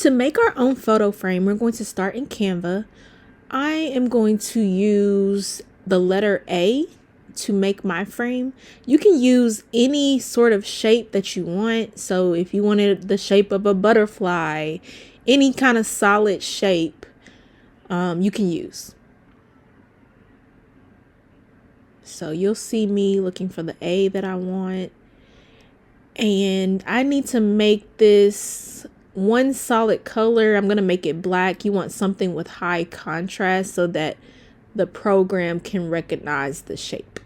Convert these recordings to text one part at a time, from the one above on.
To make our own photo frame, we're going to start in Canva. I am going to use the letter A to make my frame. You can use any sort of shape that you want. So if you wanted the shape of a butterfly, any kind of solid shape, you can use. So you'll see me looking for the A that I want. And I need to make this one solid color. I'm going to make it black. You want something with high contrast so that the program can recognize the shape.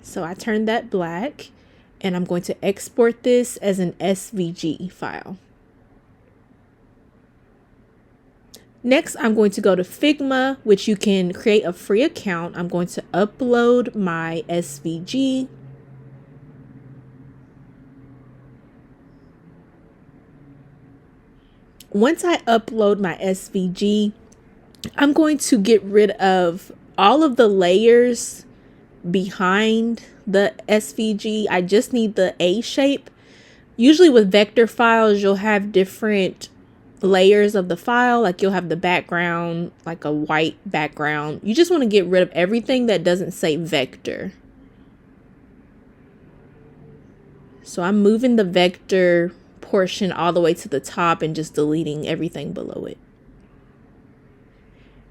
So I turned that black, and I'm going to export this as an SVG file. Next, I'm going to go to Figma, which you can create a free account. I'm going to upload my SVG. Once I upload my SVG, I'm going to get rid of all of the layers behind the SVG. I just need the A shape. Usually with vector files, you'll have different layers of the file. Like you'll have the background, like a white background. You just want to get rid of everything that doesn't say vector. So I'm moving the vector portion all the way to the top and just deleting everything below it.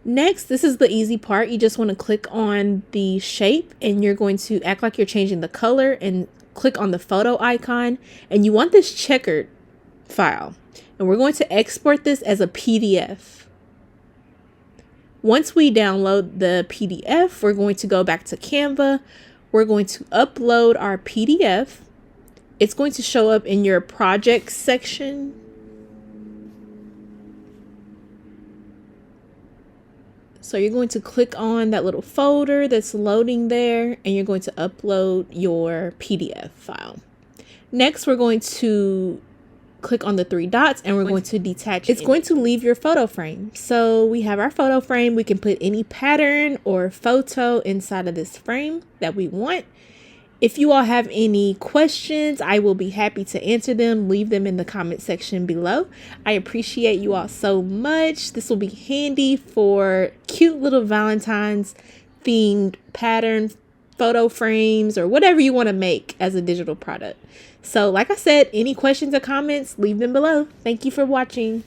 Next, this is the easy part. You just want to click on the shape, and you're going to act like you're changing the color and click on the photo icon, and you want this checkered file, and we're going to export this as a PDF. Once we download the PDF, we're going to go back to Canva. We're going to upload our PDF. It's going to show up in your projects section. So you're going to click on that little folder that's loading there, and you're going to upload your PDF file. Next, we're going to click on the three dots, and we're going to detach. It's going to leave your photo frame. So we have our photo frame. We can put any pattern or photo inside of this frame that we want. If you all have any questions, I will be happy to answer them. Leave them in the comment section below. I appreciate you all so much. This will be handy for cute little Valentine's themed pattern photo frames or whatever you want to make as a digital product. So like I said, any questions or comments, leave them below. Thank you for watching.